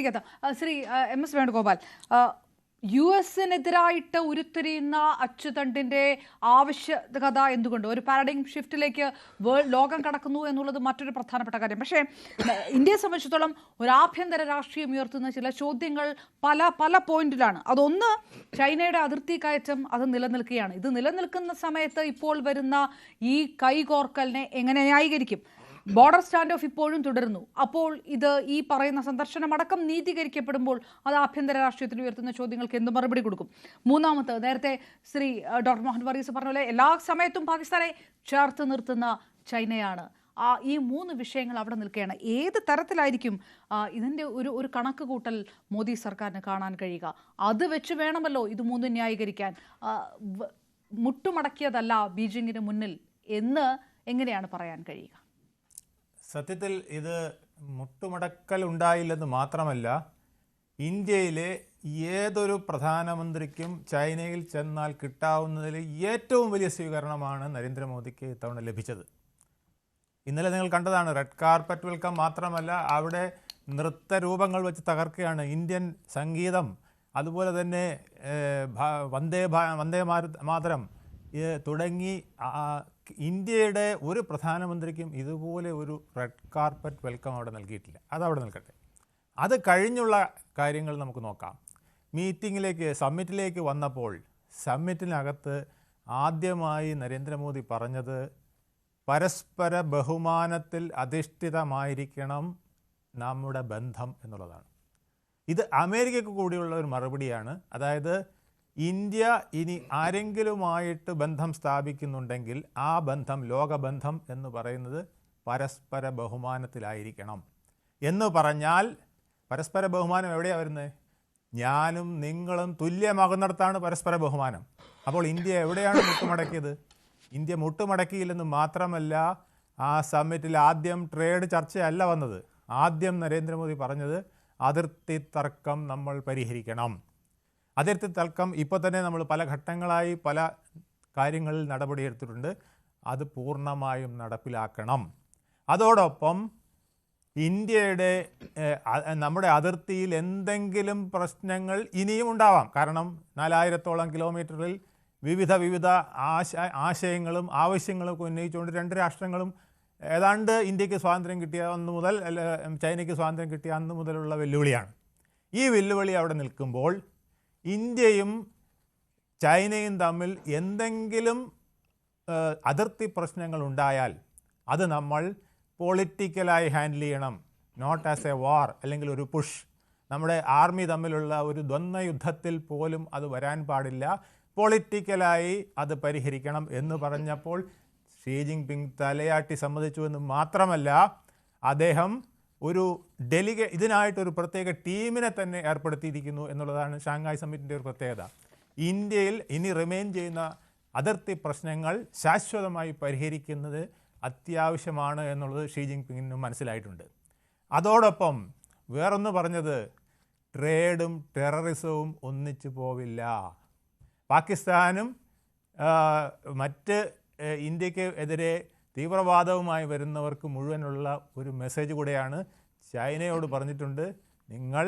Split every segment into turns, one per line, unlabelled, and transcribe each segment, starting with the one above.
അതിലേക്ക് ശ്രീ MS വേണുഗോപാൽ, US-നെതിരായിട്ട് ഉരുത്തിരിയുന്ന അച്ചുതണ്ടിന്റെ ആവശ്യകത എന്തുകൊണ്ട് ഒരു പാരഡൈം ഷിഫ്റ്റിലേക്ക് ലോകം കടക്കുന്നു എന്നുള്ളത് മറ്റൊരു പ്രധാനപ്പെട്ട കാര്യം. പക്ഷേ ഇന്ത്യയെ സംബന്ധിച്ചിടത്തോളം ഒരു ആഭ്യന്തര രാഷ്ട്രീയം ഉയർത്തുന്ന ചില ചോദ്യങ്ങൾ പല പല പോയിന്റിലാണ്. അതൊന്ന്, ചൈനയുടെ അതിർത്തി കയറ്റം അത് നിലനിൽക്കുകയാണ്. ഇത് നിലനിൽക്കുന്ന സമയത്ത് ഇപ്പോൾ വരുന്ന ഈ കൈകോർക്കലിനെ എങ്ങനെ ന്യായീകരിക്കും? ബോർഡർ സ്റ്റാൻഡ് ഓഫ് ഇപ്പോഴും തുടരുന്നു. അപ്പോൾ ഇത് ഈ പറയുന്ന സന്ദർശനം അടക്കം നീതീകരിക്കപ്പെടുമ്പോൾ അത് ആഭ്യന്തര രാഷ്ട്രീയത്തിൽ ഉയർത്തുന്ന ചോദ്യങ്ങൾക്ക് എന്ത് മറുപടി കൊടുക്കും? മൂന്നാമത്, നേരത്തെ ശ്രീ ഡോക്ടർ മുഹമ്മദ് ഫരീസ് പറഞ്ഞ പോലെ എല്ലാ സമയത്തും പാകിസ്ഥാനെ ചേർത്ത് നിർത്തുന്ന ചൈനയാണ്. ഈ മൂന്ന് വിഷയങ്ങൾ അവിടെ നിൽക്കുകയാണ്. ഏത് തരത്തിലായിരിക്കും ഇതിൻ്റെ ഒരു കണക്ക് കൂട്ടൽ മോദി സർക്കാരിന് കാണാൻ കഴിയുക? അത് വെച്ച് വേണമല്ലോ ഇത് മൂന്നും ന്യായീകരിക്കാൻ. മുട്ടുമടക്കിയതല്ല ബീജിങ്ങിന് മുന്നിൽ എന്ന് എങ്ങനെയാണ് പറയാൻ കഴിയുക?
സത്യത്തിൽ ഇത് മുട്ടുമടക്കൽ ഉണ്ടായില്ലെന്ന് മാത്രമല്ല, ഇന്ത്യയിലെ ഏതൊരു പ്രധാനമന്ത്രിക്കും ചൈനയിൽ ചെന്നാൽ കിട്ടാവുന്നതിൽ ഏറ്റവും വലിയ സ്വീകരണമാണ് നരേന്ദ്രമോദിക്ക് ഇത്തവണ ലഭിച്ചത്. ഇന്നലെ നിങ്ങൾ കണ്ടതാണ്, റെഡ് കാർപ്പറ്റ് വെൽക്കം മാത്രമല്ല, അവിടെ നൃത്തരൂപങ്ങൾ വെച്ച് തകർക്കുകയാണ്. ഇന്ത്യൻ സംഗീതം, അതുപോലെ തന്നെ വന്ദേ മാതരം തുടങ്ങി ഇന്ത്യയുടെ ഒരു പ്രധാനമന്ത്രിക്കും ഇതുപോലെ ഒരു റെഡ് കാർപ്പറ്റ് വെൽക്കം അവിടെ നൽകിയിട്ടില്ല. അതവിടെ നിൽക്കട്ടെ. അത് കഴിഞ്ഞുള്ള കാര്യങ്ങൾ നമുക്ക് നോക്കാം. സമ്മിറ്റിലേക്ക് വന്നപ്പോൾ സമ്മിറ്റിനകത്ത് ആദ്യമായി നരേന്ദ്രമോദി പറഞ്ഞത് പരസ്പര ബഹുമാനത്തിൽ അധിഷ്ഠിതമായിരിക്കണം നമ്മുടെ ബന്ധം എന്നുള്ളതാണ്. ഇത് അമേരിക്കയ്ക്ക് കൂടിയുള്ള ഒരു മറുപടിയാണ്. അതായത് ഇന്ത്യ ഇനി ആരെങ്കിലുമായിട്ട് ബന്ധം സ്ഥാപിക്കുന്നുണ്ടെങ്കിൽ ആ ബന്ധം, ലോകബന്ധം എന്ന് പറയുന്നത് പരസ്പര ബഹുമാനത്തിലായിരിക്കണം എന്ന് പറഞ്ഞാൽ, പരസ്പര ബഹുമാനം എവിടെയാണ് വരുന്നത്? ഞാനും നിങ്ങളും തുല്യമാകുന്നിടത്താണ് പരസ്പര ബഹുമാനം. അപ്പോൾ ഇന്ത്യ എവിടെയാണ് മുട്ടുമടക്കിയത്? ഇന്ത്യ മുട്ടുമടക്കിയില്ലെന്ന് മാത്രമല്ല, ആ സമ്മിറ്റിൽ ആദ്യം ട്രേഡ് ചർച്ചയല്ല വന്നത്. ആദ്യം നരേന്ദ്രമോദി പറഞ്ഞത് അതിർത്തി തർക്കം നമ്മൾ പരിഹരിക്കണം. അതിർത്തി തർക്കം ഇപ്പോൾ തന്നെ നമ്മൾ പല ഘട്ടങ്ങളായി പല കാര്യങ്ങളിൽ നടപടിയെടുത്തിട്ടുണ്ട്. അത് പൂർണ്ണമായും നടപ്പിലാക്കണം. അതോടൊപ്പം നമ്മുടെ അതിർത്തിയിൽ എന്തെങ്കിലും പ്രശ്നങ്ങൾ ഇനിയും ഉണ്ടാവാം. കാരണം 4000-ഓളം കിലോമീറ്ററിൽ വിവിധ ആശയങ്ങളും ആവശ്യങ്ങളും ഉന്നയിച്ചുകൊണ്ട് രണ്ട് രാഷ്ട്രങ്ങളും ഏതാണ്ട് ഇന്ത്യക്ക് സ്വാതന്ത്ര്യം കിട്ടിയ അന്ന് മുതൽ, ചൈനയ്ക്ക് സ്വാതന്ത്ര്യം കിട്ടിയ അന്ന് മുതലുള്ള വെല്ലുവിളിയാണ്. ഈ വെല്ലുവിളി അവിടെ നിൽക്കുമ്പോൾ ഇന്ത്യയും ചൈനയും തമ്മിൽ എന്തെങ്കിലും അതിർത്തി പ്രശ്നങ്ങൾ ഉണ്ടായാൽ അത് നമ്മൾ പൊളിറ്റിക്കലായി ഹാൻഡിൽ ചെയ്യണം. നോട്ട് ആസ് എ വാർ, അല്ലെങ്കിൽ ഒരു പുഷ്. നമ്മുടെ ആർമി തമ്മിലുള്ള ഒരു ദ്വന്ദ്വ യുദ്ധത്തിൽ പോലും അത് വരാൻ പാടില്ല. പൊളിറ്റിക്കലായി അത് പരിഹരിക്കണം എന്ന് പറഞ്ഞപ്പോൾ ഷീ ജിൻപിങ് തലയാട്ടി സമ്മതിച്ചു എന്ന് മാത്രമല്ല, അദ്ദേഹം ഒരു ഇതിനായിട്ടൊരു പ്രത്യേക ടീമിനെ തന്നെ ഏർപ്പെടുത്തിയിരിക്കുന്നു എന്നുള്ളതാണ് ഷാങ്ഹായ് സമ്മിറ്റിൻ്റെ ഒരു പ്രത്യേകത. ഇന്ത്യയിൽ ഇനി റിമെയിൻ ചെയ്യുന്ന അതിർത്തി പ്രശ്നങ്ങൾ ശാശ്വതമായി പരിഹരിക്കുന്നത് അത്യാവശ്യമാണ് എന്നുള്ളത് ഷീ ജിൻപിങ്ങിന് മനസ്സിലായിട്ടുണ്ട്. അതോടൊപ്പം വേറൊന്ന് പറഞ്ഞത്, ട്രേഡും ടെററിസവും ഒന്നിച്ചു പോവില്ല. പാകിസ്ഥാനും മറ്റ് ഇന്ത്യക്ക് എതിരെ തീവ്രവാദവുമായി വരുന്നവർക്ക് മുഴുവനുള്ള ഒരു മെസ്സേജ് കൂടെയാണ്. ചൈനയോട് പറഞ്ഞിട്ടുണ്ട്, നിങ്ങൾ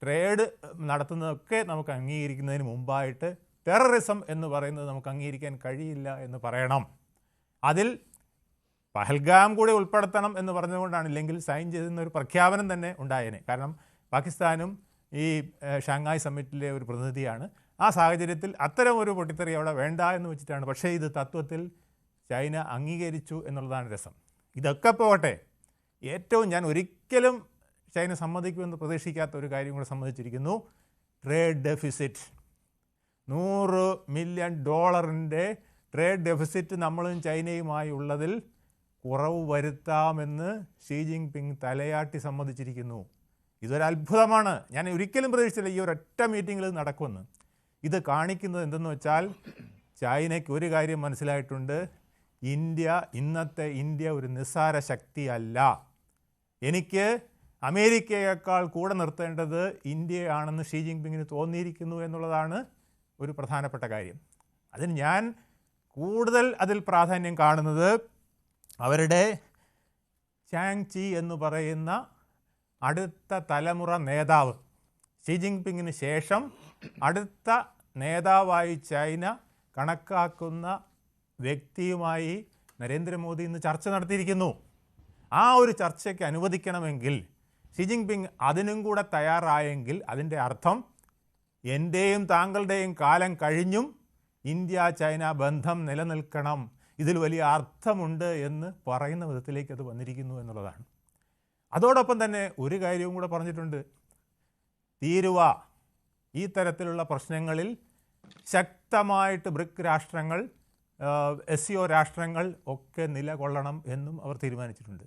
ട്രേഡ് നടത്തുന്നതൊക്കെ നമുക്ക് അംഗീകരിക്കുന്നതിന് മുമ്പായിട്ട് ടെററിസം എന്ന് പറയുന്നത് നമുക്ക് അംഗീകരിക്കാൻ കഴിയില്ല എന്ന് പറയണം. അതിൽ പഹൽഗാം കൂടി ഉൾപ്പെടുത്തണം എന്ന് പറഞ്ഞുകൊണ്ടാണ്, ഇല്ലെങ്കിൽ സൈൻ ചെയ്തെന്ന ഒരു പ്രഖ്യാപനം തന്നെ ഉണ്ടായേനെ. കാരണം പാകിസ്ഥാനും ഈ ഷാങ്ഹായ് സമ്മിറ്റിലെ ഒരു പ്രതിനിധിയാണ്. ആ സാഹചര്യത്തിൽ അത്തരം ഒരു പൊട്ടിത്തെറി അവിടെ വേണ്ട എന്ന് വെച്ചിട്ടാണ്. പക്ഷേ ഇത് തത്വത്തിൽ ചൈന അംഗീകരിച്ചു എന്നുള്ളതാണ് രസം. ഇതൊക്കെ പോകട്ടെ, ഞാൻ ഒരിക്കലും ചൈന സമ്മതിക്കുമെന്ന് പ്രതീക്ഷിക്കാത്ത ഒരു കാര്യം കൂടെ സമ്മതിച്ചിരിക്കുന്നു. Trade deficit, $100 million trade deficit നമ്മളും ചൈനയുമായി ഉള്ളതിൽ കുറവ് വരുത്താമെന്ന് ഷീ ജിൻപിങ് തലയാട്ടി സമ്മതിച്ചിരിക്കുന്നു. ഇതൊരത്ഭുതമാണ്. ഞാൻ ഒരിക്കലും പ്രതീക്ഷിച്ചില്ല ഈ ഒരൊറ്റ മീറ്റിങ്ങിൽ നടക്കുമെന്ന്. ഇത് കാണിക്കുന്നത് എന്തെന്ന് വെച്ചാൽ, ചൈനയ്ക്ക് ഒരു കാര്യം മനസ്സിലായിട്ടുണ്ട്, ഇന്നത്തെ ഇന്ത്യ ഒരു നിസ്സാര ശക്തിയല്ല. എനിക്ക് അമേരിക്കയേക്കാൾ കൂടെ നിർത്തേണ്ടത് ഇന്ത്യയാണെന്ന് ഷീ ജിൻപിങ്ങിന് തോന്നിയിരിക്കുന്നു എന്നുള്ളതാണ് ഒരു പ്രധാനപ്പെട്ട കാര്യം. അതിന് ഞാൻ കൂടുതൽ അതിൽ പ്രാധാന്യം കാണുന്നത് അവരുടെ ചാങ് ചി എന്ന് പറയുന്ന അടുത്ത തലമുറ നേതാവ്, ഷി ജിൻപിങ്ങിന് ശേഷം അടുത്ത നേതാവായി ചൈന കണക്കാക്കുന്ന വ്യക്തിയുമായി നരേന്ദ്രമോദി ഇന്ന് ചർച്ച നടത്തിയിരിക്കുന്നു. ആ ഒരു ചർച്ചയ്ക്ക് അനുവദിക്കണമെങ്കിൽ ഷി ജിൻപിങ് അതിനും കൂടെ തയ്യാറായെങ്കിൽ അതിൻ്റെ അർത്ഥം എൻ്റെയും താങ്കളുടെയും കാലം കഴിഞ്ഞും ഇന്ത്യ ചൈന ബന്ധം നിലനിൽക്കണം, ഇതിൽ വലിയ അർത്ഥമുണ്ട് എന്ന് പറയുന്ന വിധത്തിലേക്ക് അത് വന്നിരിക്കുന്നു എന്നുള്ളതാണ്. അതോടൊപ്പം തന്നെ ഒരു കാര്യവും കൂടെ പറഞ്ഞിട്ടുണ്ട്. തീരുവ ഈ തരത്തിലുള്ള പ്രശ്നങ്ങളിൽ ശക്തമായിട്ട് ബ്രിക് രാഷ്ട്രങ്ങൾ, SCO രാഷ്ട്രങ്ങൾ ഒക്കെ നിലകൊള്ളണം എന്നും അവർ തീരുമാനിച്ചിട്ടുണ്ട്.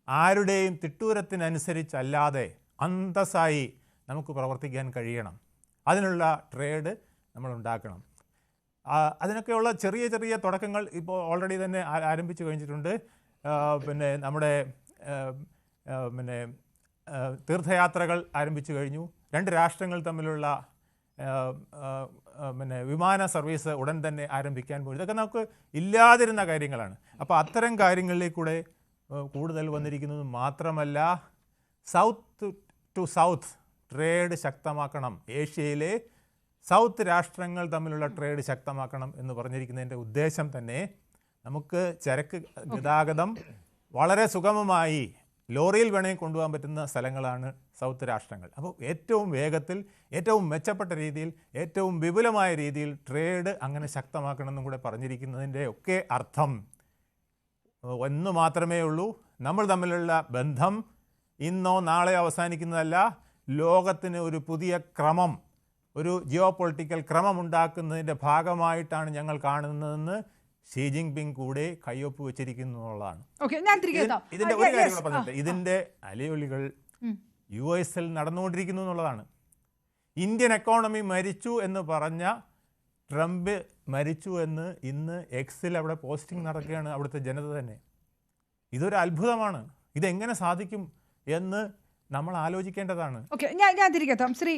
ആരുടെയും തിട്ടൂരത്തിനനുസരിച്ചല്ലാതെ അന്തസ്സായി നമുക്ക് പ്രവർത്തിക്കാൻ കഴിയണം. അതിനുള്ള ട്രേഡ് നമ്മൾ ഉണ്ടാക്കണം. അതിനൊക്കെയുള്ള ചെറിയ ചെറിയ തുടക്കങ്ങൾ ഇപ്പോൾ ഓൾറെഡി തന്നെ ആരംഭിച്ചു കഴിഞ്ഞിട്ടുണ്ട്. പിന്നെ നമ്മുടെ തീർത്ഥയാത്രകൾ ആരംഭിച്ചു കഴിഞ്ഞു. രണ്ട് രാഷ്ട്രങ്ങൾ തമ്മിലുള്ള വിമാന സർവീസ് ഉടൻ തന്നെ ആരംഭിക്കാൻ പോയി. ഇതൊക്കെ നമുക്ക് ഇല്ലാതിരുന്ന കാര്യങ്ങളാണ്. അപ്പോൾ അത്തരം കാര്യങ്ങളിലേക്കൂടെ കൂടുതൽ വന്നിരിക്കുന്നത് മാത്രമല്ല, സൗത്ത് ടു സൗത്ത് ട്രേഡ് ശക്തമാക്കണം, ഏഷ്യയിലെ സൗത്ത് രാഷ്ട്രങ്ങൾ തമ്മിലുള്ള ട്രേഡ് ശക്തമാക്കണം എന്ന് പറഞ്ഞിരിക്കുന്നതിൻ്റെ ഉദ്ദേശം തന്നെ നമുക്ക് ചരക്ക് ഗതാഗതം വളരെ സുഗമമായി ലോറിയിൽ വേണമെങ്കിൽ കൊണ്ടുപോകാൻ പറ്റുന്ന സ്ഥലങ്ങളാണ് സൗത്ത് രാഷ്ട്രങ്ങൾ. അപ്പോൾ ഏറ്റവും വേഗത്തിൽ, ഏറ്റവും മെച്ചപ്പെട്ട രീതിയിൽ, ഏറ്റവും വിപുലമായ രീതിയിൽ ട്രേഡ് അങ്ങനെ ശക്തമാക്കണമെന്നും കൂടെ പറഞ്ഞിരിക്കുന്നതിൻ്റെ ഒക്കെ അർത്ഥം ഒന്ന് മാത്രമേ ഉള്ളൂ. നമ്മൾ തമ്മിലുള്ള ബന്ധം ഇന്നോ നാളെയോ അവസാനിക്കുന്നതല്ല. ലോകത്തിന് ഒരു പുതിയ ക്രമം, ഒരു ജിയോ പൊളിറ്റിക്കൽ ക്രമം ഉണ്ടാക്കുന്നതിൻ്റെ ഭാഗമായിട്ടാണ് ഞങ്ങൾ കാണുന്നതെന്ന് ഷി ജിൻപിങ് കൂടെ കയ്യൊപ്പ് വെച്ചിരിക്കുന്നു എന്നുള്ളതാണ്. ഇതിൻ്റെ ഒരു കാര്യം കൂടെ പറഞ്ഞിട്ട്, ഇതിൻ്റെ അലയൊലികൾ US നടന്നുകൊണ്ടിരിക്കുന്നു എന്നുള്ളതാണ്. ഇന്ത്യൻ എക്കോണമി മരിച്ചു എന്ന് പറഞ്ഞ ട്രംപ് മരിച്ചു എന്ന് ഇന്ന് Xൽ അവിടെ പോസ്റ്റിംഗ് നടക്കുകയാണ് അവിടുത്തെ ജനത തന്നെ. ഇതൊരു അത്ഭുതമാണ്. ഇതെങ്ങനെ സാധിക്കും എന്ന് നമ്മൾ ആലോചിക്കേണ്ടതാണ്.
ഞാൻ തിരികെത്താം ശ്രീ